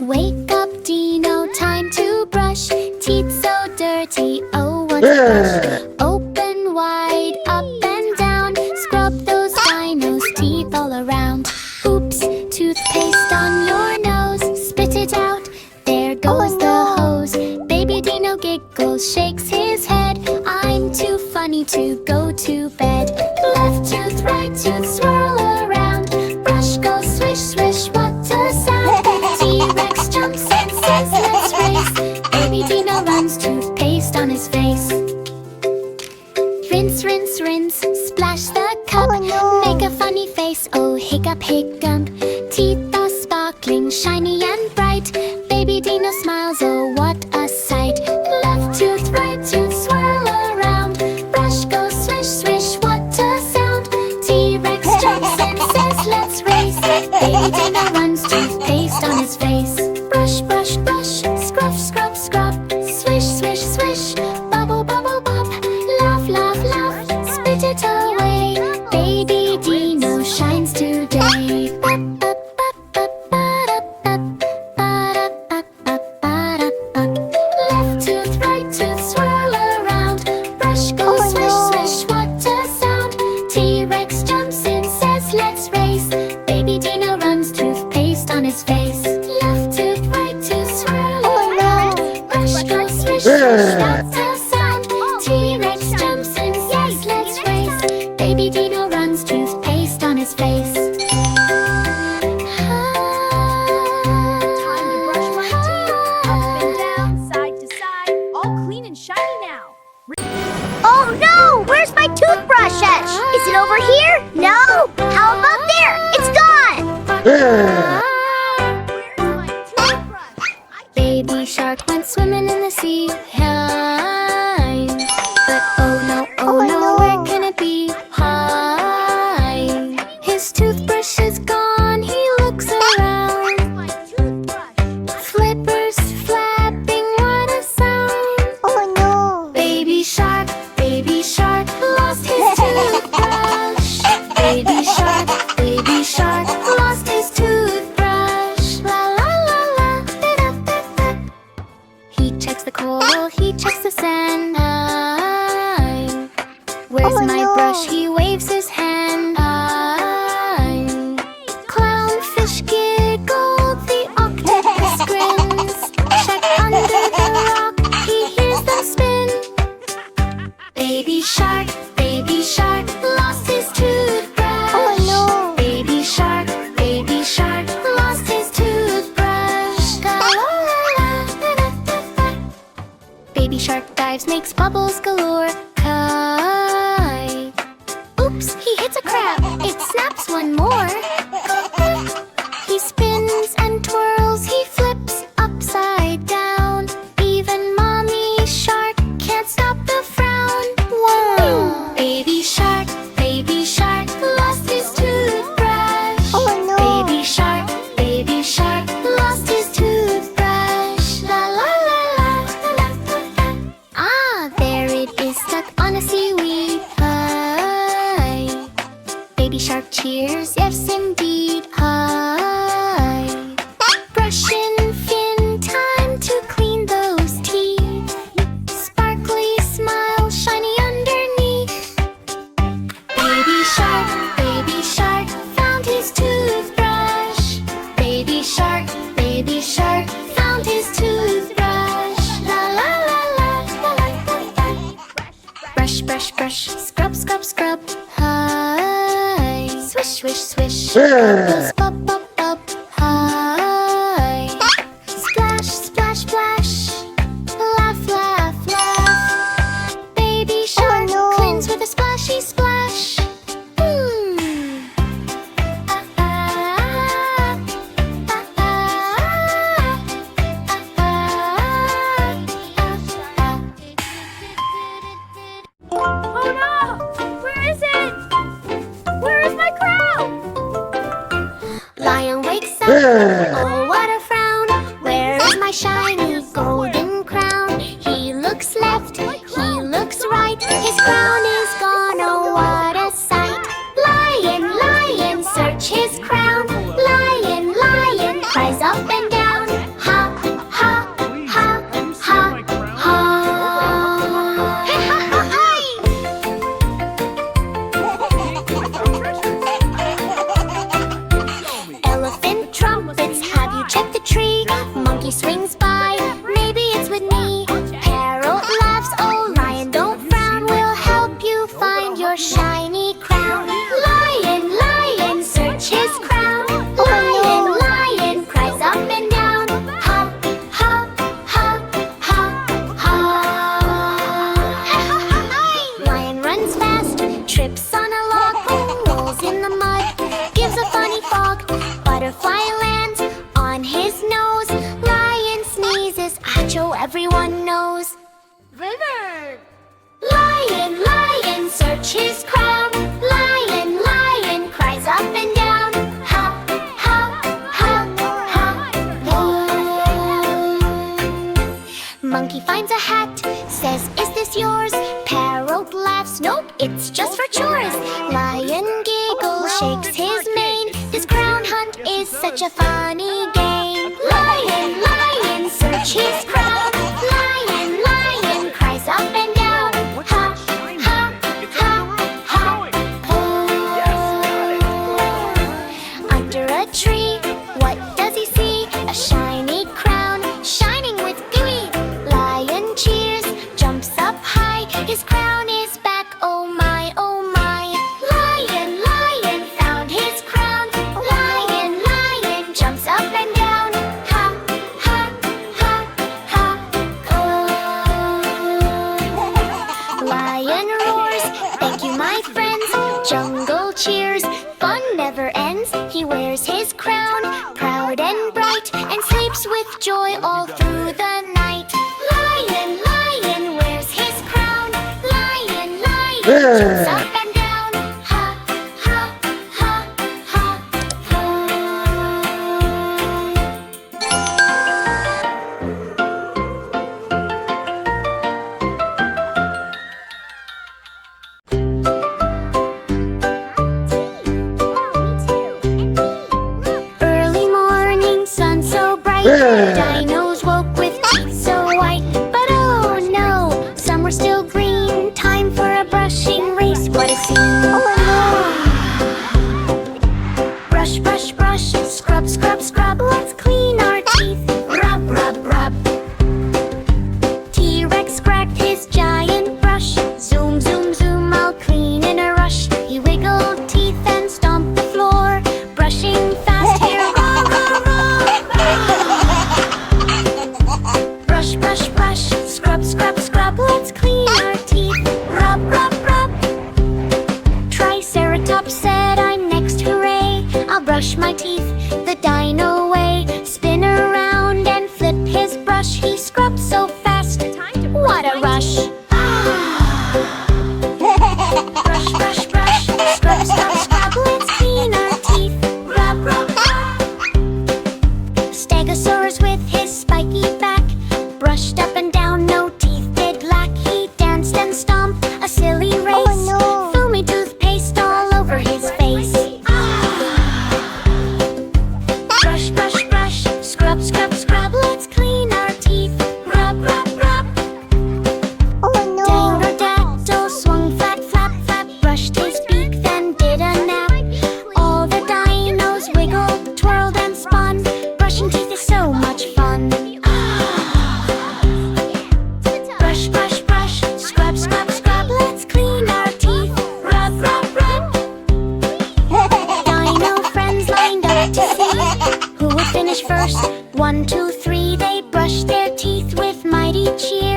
Wake up, Dino, time to brush. Teeth so dirty, oh what a brush. Open wide, up and down. Scrub those dinos' teeth all around. Oops, toothpaste on your nose. Spit it out, there goes the hose. Baby Dino giggles, shakes his head. I'm too funny to go to bed. Left tooth, right tooth, swirl around. Brush goes swish, swish, what a sound. T-Rex jumps and says let's race. Baby Dino runs, toothpaste on his face. Rinse, rinse, rinse, splash the cup. Make a funny face, oh hiccup, hiccup. Teeth are sparkling, shiny and bright. Baby Dino smiles, oh what a sight. Left tooth, right tooth, swirl around. Brush goes swish, swish, what a sound. T-Rex jumps and says let's race. Baby Dino runs, toothpaste on his face. Brush, brush, brush, scrub, scrub, scrub. Swish, swish, swish, bubble, bubble, bub. Laugh, laugh, laugh, spit it away. Baby Dino shines today. Left tooth, right tooth, swirl around. Brush goes swish, swish, what a sound. T-Rex jumps in, says let's race. Baby Dino runs, toothpaste on his face. Left tooth, right tooth, swirl around. Brush goes swish, swish, what a sound. T-Rex jumps in, says let's race. Baby Dino runs, toothpaste on his face. Oh no! Where's my toothbrush? Is it over here? No! How about there? It's gone! Baby shark went swimming in the sea. Hi. But oh no, where can it be? Hi. His toothbrush is gone, he looks around. Flippers flapping, what a sound. Oh no! Baby shark lost his toothbrush. Baby shark lost his toothbrush. La la la la, da da da da. He checks the coral, he checks the sand. Where's my brush? He waves his hand. Clownfish giggle, the octopus grins. Check under the rock, he hears them spin. Baby shark lost his toothbrush. Oh no! Baby shark lost his toothbrush. La la la la da da da. Baby shark dives, makes bubbles galore. Kai. Oops, he hits a crab. It snaps one more. He spins and twirls, he flips upside down. Even mommy shark can't stop the frown. Wow! Baby shark lost his toothbrush. Oh no! Baby shark lost his toothbrush. La la la la la la la. Ah, there it is, stuck on a seaweed. Hi. Baby shark cheers, yes indeed. Hi. Brushing fin, time to clean those teeth. Sparkly smile, shiny underneath. Baby shark found his toothbrush. Baby shark found his toothbrush. La la la la la la la. Brush, brush, brush, scrub, scrub, scrub. Hi. Swish, swish, swish. Bubbles, bub, bub, bub. Hi. Splash, splash, splash. Laugh, laugh, laugh. Baby shark cleans with a splashy splash. Oh no! Where is it? Where is my crown? Lion wakes up, oh what a frown. Where is my shiny golden crown? He looks left, he looks right. His crown is gone, oh what a sight. Lion, search his crown. Lion, cries up and down. Monkey swings by, maybe it's with me. Parrot laughs, oh lion, don't frown. We'll help you find your shiny crown. Lion, lion, search his crown. Lion, lion, cries up and down. Ha, ha, ha, ha, ha. Lion runs fast, trips on a log, rolls in the mud, gives a funny fog. Butterfly lands on his nose. Lion sneezes, achoo, everyone knows. River. Lion, lion, search his crown. Lion, lion, cries up and down. Ha, ha, ha, ha. Monkey finds a hat, says, is this yours? Parrot laughs, nope, it's just for chores. Lion giggles, shakes his mane. This crown hunt is such a funny game. Lion, lion, search his crown. Lion, lion, cries up and down. Ha, ha, ha, ha, ho. Under a tree, what does he see? A shiny crown, shining with glee. Lion cheers, jumps up high. His crown is back, oh my, oh my. Lion, lion, found his crown. Lion, lion, jumps up and down. Ha, ha, ha, ha, oh. Lion roars, thank you my friends. Jungle cheers, fun never ends. He wears his crown, proud and bright, and sleeps with joy all through the night. Lion, lion, wears his crown. Lion, lion, jumps up and down. Ha, ha, ha, ha, ha. Early morning, sun so bright. Dinos woke with teeth so white. But oh no, some were still green. Time for a brushing race. What a scene! Brush, brush, brush. Scrub, scrub, scrub. Let's clean our teeth. Rub, rub, rub. T-Rex cracked his giant brush. Zoom, zoom, zoom. I'll clean in a rush. He wiggled teeth and stomped the floor. Brushing fast here. Brush, brush, brush, scrub, scrub, scrub. Let's clean our teeth. Rub, rub, rub. Triceratops said, I'm next, hooray. I'll brush my teeth the dino way. Spin around and flip his brush. He scrubs so fast. What a rush. Brush, brush, brush, scrub, scrub, scrub. Let's clean our teeth. Rub, rub, rub. Stegosaurus with his spiky back brushed up and down, no teeth did lack. He danced and stomped a silly race. Foamy toothpaste all over his face. Brush, brush, brush, scrub, scrub, scrub. Let's clean our teeth. Rub, rub, rub. Dangodactyl swung flap, flap, flap. Brushed his beak, then did a nap. All the dinos wiggled, twirled and spun. Brushing teeth is so much fun. Brush, brush, brush, scrub, scrub, scrub. Let's clean our teeth. Rub, rub, rub. Dino friends lined up to see who would finish first. 1, 2, 3, they brushed their teeth with mighty cheer.